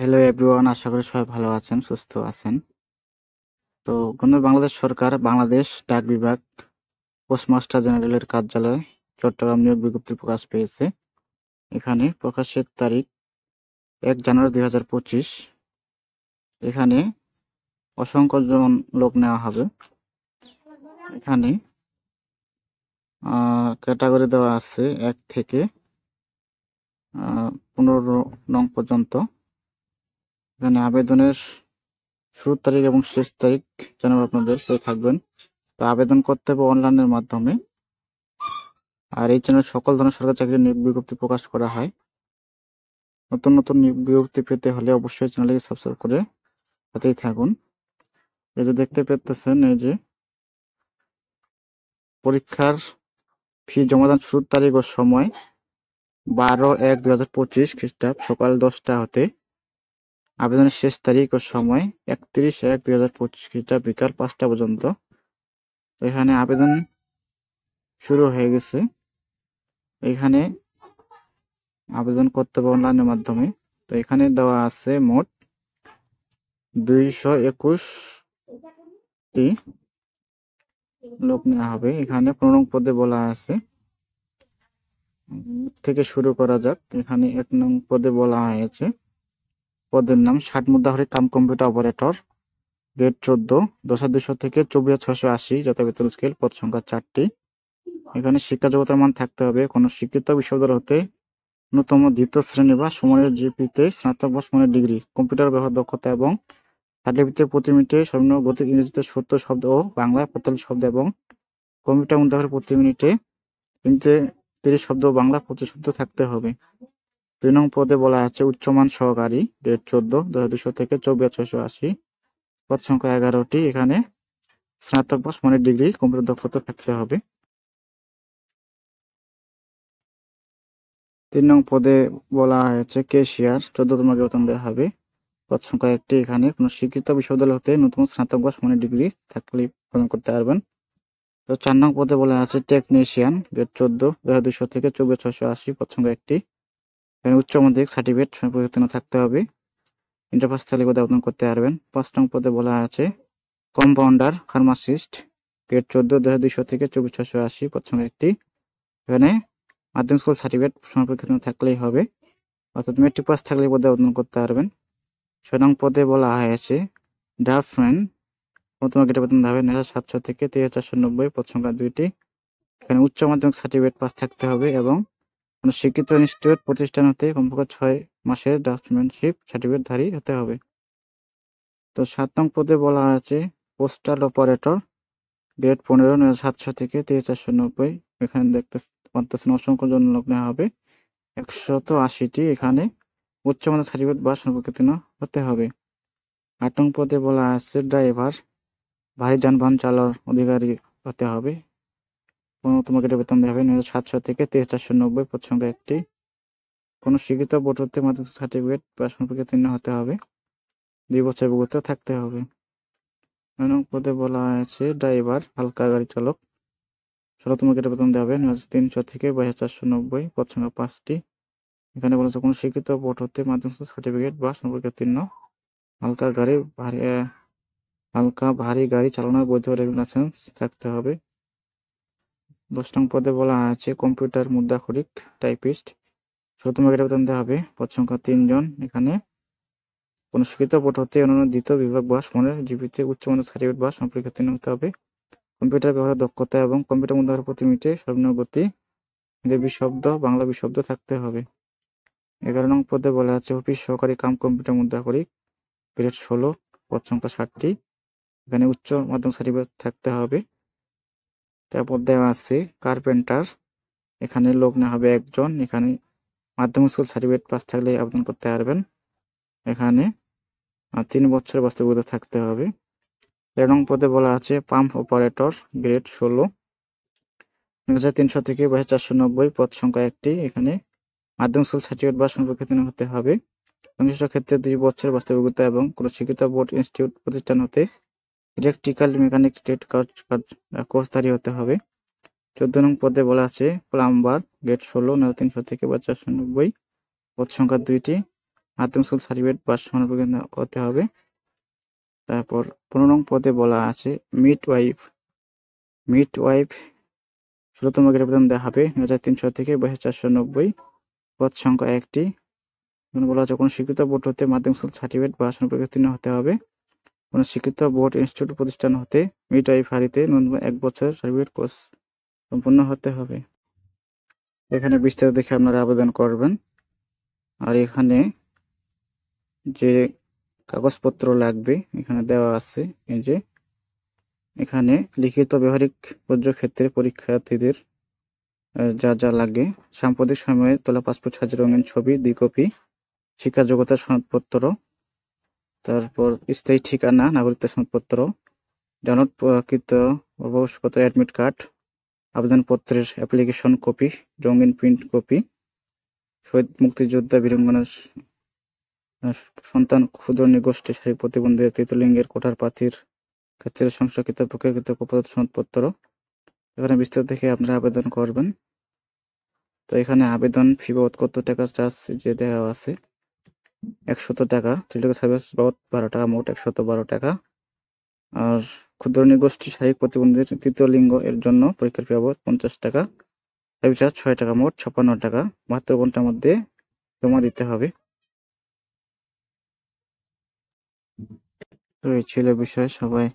Hello everyone, আশা করি সবাই ভালো আছেন, সুস্থ আছেন। তো বাংলাদেশ সরকার বাংলাদেশ ডাক বিভাগ পোস্টমাস্টার জেনারেলের কার্যালয় চট্টগ্রাম নিয়োগ বিজ্ঞপ্তি প্রকাশ পেয়েছে। এখানে প্রকাশের তারিখ 1 জানুয়ারি 2025। এখানে অসংখ্য জন লোক নেওয়া হবে। এখানে ক্যাটাগরি দেওয়া আছে 1 থেকে 15 নং পর্যন্ত। এখানে আবেদনের শুরুর তারিখ এবং শেষ তারিখ জানাবো আপনাদের, সাথে থাকবেন। তো আবেদন করতে হবে অনলাইনের মাধ্যমে। আর এই চ্যানেলে সকল ধরনের সরকারি চাকরির নিয়োগ বিজ্ঞপ্তি প্রকাশ করা হয়। নতুন নতুন নিয়োগ বিজ্ঞপ্তি পেতে হলে অবশ্যই চ্যানেলটি সাবস্ক্রাইব করে সাথেই থাকুন। এই যে দেখতে পেতেছেন, এই যে পরীক্ষার ফি জমাদান শুরুর তারিখ ও সময় 12/1/2025 খ্রিস্টাব্দ সকাল 10টা হতে আবেদনের শেষ তারিখ ও সময় 31/1/2025 খ্রিস্টাব্দ বিকাল 5টা পর্যন্ত। এখানে আবেদন শুরু হয়ে গেছে। এখানে আবেদন করতে হবে অনলাইনের মাধ্যমে। তো এখানে দেওয়া আছে মোট 221টি লোক নেওয়া হবে। এখানে 15 নং পদে বলা আছে, থেকে শুরু করা যাক। এখানে 1 নং পদে বলা হয়েছে, পদের নাম 60 মুদ্রাহরি কাম কম্পিউটার অপারেটর, গ্রেড 14, 10,200 থেকে 24,680 যথা বেতন স্কেল, পদ সংখ্যা 4টি। এখানে শিক্ষা যোগ্যতার মান থাকতে হবে কোনো স্বীকৃত বিশ্ববিদ্যালয় হতে ন্যূনতম দ্বিতীয় শ্রেণী বা সমমানের জিপিতে স্নাতক বা সমমানের ডিগ্রি, কম্পিউটার ব্যবহার দক্ষতা এবং সার্টিফিকেট প্রতি মিনিটে সর্বনিম্ন গতি ইংরেজিতে 70 শব্দ ও বাংলায় 45 শব্দ এবং কম্পিউটার মুদ্রাহরি প্রতি মিনিটে 30 শব্দ ও বাংলা 25 শব্দ থাকতে হবে। 2 নং পদে বলা আছে উচ্চমান সহকারী, গ্রেড 14, 10,200 থেকে 24,680, পদ সংখ্যা 11টি। এখানে স্নাতক বা সমমানের ডিগ্রি, কম্পিউটার দক্ষতা থাকতে হবে। 3 নং পদে বলা হয়েছে ক্যাশিয়ার, 14তম বেতন দেওয়া হবে, পদ সংখ্যা 1টি। এখানে কোনো স্বীকৃত বিশ্ববিদ্যালয় হতে ন্যূনতম স্নাতক বা সমমানের ডিগ্রি থাকলে প্রদান করতে পারবেন। তো 4 নং পদে বলা আছে টেকনিশিয়ান, গ্রেড 14, 10,200 থেকে 24,680, পদ সংখ্যা 1টি। এখানে উচ্চ মাধ্যমিক সার্টিফিকেট পরিবর্তন থাকতে হবে, ইন্টার পাস থাকলে পদে আবেদন করতে পারবেন। 5 নং পদে বলা আছে কম্পাউন্ডার ফার্মাসিস্ট, গ্রেড 14, 10,200 থেকে 24,680, পদ সংখ্যা 1টি। এখানে মাধ্যমিক স্কুল সার্টিফিকেট পরীক্ষা থাকলেই হবে, অর্থাৎ মেট্রিক পাস থাকলে পদে আবেদন করতে পারবেন। 6 নং পদে বলা হয়েছে ড্রাফটম্যান, প্রথম গ্রেডে বেতন হবে 9,700 থেকে 3,490, পদ সংখ্যা 2টি। এখানে উচ্চ মাধ্যমিক সার্টিফিকেট পাস থাকতে হবে এবং কোনো স্বীকৃত ইনস্টিটিউট প্রতিষ্ঠান হতে কমপক্ষে 6 মাসের ড্রাফটম্যানশিপ সার্টিফিকেটধারী হতে হবে। তো 7 নং পদে বলা আছে পোস্টাল অপারেটর, গ্রেড 15, 9,700 থেকে 3,490। এখানে দেখতে পাচ্ছেন অসংখ্য জন লোক নেওয়া হবে, 180টি। এখানে উচ্চ মাধ্যমিক সার্টিফিকেট বা সমকক্ষ হতে হবে। 8 নং পদে বলা আছে ড্রাইভার, ভারী যানবাহন চালানোর অধিকারী হতে হবে, 15তম গ্রেডে বেতন দেওয়া হবে 9,700 থেকে 3,490, পদ সংখ্যা 1টি। কোনো স্বীকৃত বোর্ড হতে মাধ্যমিক সার্টিফিকেট বা সমকক্ষ হতে হবে, 2 বছর অভিজ্ঞতা থাকতে হবে। 9 নং পদে বলা হয়েছে ড্রাইভার, হালকা গাড়ি চালক, 16তম গ্রেডে বেতন দেওয়া হবে 9,300 থেকে 22,490, পদ সংখ্যা 5টি। এখানে বলেছে কোনো স্বীকৃত বোর্ড হতে মাধ্যমিক সার্টিফিকেট বা সমকক্ষ হালকা ভারী গাড়ি চালানোর বৈধ লাইসেন্স থাকতে হবে। 10 নং পদে বলা আছে কম্পিউটার মুদ্রাক্ষরিক টাইপিস্ট, 16তম গ্রেডে বেতন দেওয়া হবে, পদ সংখ্যা 3 জন। এখানে কোনো স্বীকৃত বোর্ড হতে অন্যান্য দ্বিতীয় বিভাগ বা সমমানের জিপিতে উচ্চমানের সার্টিফিকেট বা সমপরীক্ষা হতে হবে, কম্পিউটার ব্যবহারের দক্ষতা এবং কম্পিউটার মুদ্রার প্রতি মিনিটে সর্বনিম্ন গতি 20 শব্দ বাংলা 20 শব্দ থাকতে হবে। 11 নং পদে বলা আছে অফিস সহকারী কাম কম্পিউটার মুদ্রাক্ষরিক, গ্রেড 16, পদ সংখ্যা 60টি। এখানে উচ্চ মাধ্যমিক সার্টিফিকেট থাকতে হবে। তারপর দেওয়া আছে কার্পেন্টার, এখানে লোক নেওয়া হবে 1 জন। এখানে মাধ্যমিক স্কুল সার্টিফিকেট পাস থাকলে আবেদন করতে পারবেন। এখানে 3 বছর বাস্তবিকতা থাকতে হবে। 13 নং পদে বলা আছে পাম্প অপারেটর, গ্রেড 16, 9,300 থেকে 22,490, পদ সংখ্যা 1টি। এখানে মাধ্যমিক স্কুল সার্টিফিকেট বা সমপরীক্ষা হতে হবে, সংশ্লিষ্ট ক্ষেত্রে 2 বছর বাস্তবিকতা এবং কোনো স্বীকৃত বোর্ড ইনস্টিটিউট প্রতিষ্ঠান হতে ইলেকট্রিক্যাল মেকানিক ট্রেড কোর্সধারী হতে হবে। 14 নং পদে বলা আছে প্লাম্বার, গ্রেড 16, 9,300 থেকে 22,490, পদ সংখ্যা 2টি। মাধ্যমিক স্কুল সার্টিফিকেট বা সনদ হতে হবে। তারপর 15 নং পদে বলা আছে মিড ওয়াইফ 16তম গ্রেড আবেদন দেওয়া হবে 9300 থেকে 490। পদ সংখ্যা 1টি। বলা আছে কোনো স্বীকৃত বোর্ড হতে মাধ্যমিক স্কুল সার্টিফিকেট বা সনদ পরীক্ষা উত্তীর্ণ হতে হবে। কোনো স্বীকৃত বোর্ড ইনস্টিটিউট প্রতিষ্ঠান হতে মিডওয়াইফারিতে ন্যূনতম 1 বছর সার্টিফিকেট কোর্স সম্পূর্ণ হতে হবে। এখানে বিস্তারিত দেখে আপনারা আবেদন করবেন। আর এখানে যে কাগজপত্র লাগবে এখানে দেওয়া আছে। এই যে এখানে লিখিত ব্যবহারিক কার্যক্ষেত্রে পরীক্ষার্থীদের যা যা লাগে: সাম্প্রতিক সময়ে তোলা পাসপোর্ট সাইজের রঙিন ছবি 2 কপি, শিক্ষা যোগ্যতার সনদপত্র, তারপর স্থায়ী ঠিকানা, নাগরিকত্ব সনদপত্র, ডাউনলোডকৃত অবকাশগত অ্যাডমিট কার্ড, আবেদনপত্রের অ্যাপ্লিকেশন কপি, রঙিন প্রিন্ট কপি, শহীদ মুক্তিযোদ্ধা বীরাঙ্গনার সন্তান, ক্ষুদ্র নৃগোষ্ঠী, শারীরিক প্রতিবন্ধী, তৃতীয় লিঙ্গের কোটার প্রার্থীর ক্ষেত্রে সংরক্ষিত প্রক্রিয়াকৃত প্রদত্ত সনদপত্র। এখানে বিস্তারিত দেখে আপনারা আবেদন করবেন। তো এখানে আবেদন ফি বাবদ কত টাকা চার্জ যে দেওয়া আছে 100 টাকা, টেলিটক সার্ভিস বাবদ 12 টাকা, মোট 112 টাকা। আর ক্ষুদ্র নৃগোষ্ঠী, শারীরিক প্রতিবন্ধীর তৃতীয় লিঙ্গ এর জন্য পরীক্ষার ফি বাবদ 50 টাকা, সার্ভিস চার্জ 6 টাকা, মোট 56 টাকা। 72 ঘন্টার মধ্যে জমা দিতে হবে। তো এই ছিল বিষয়। সবাই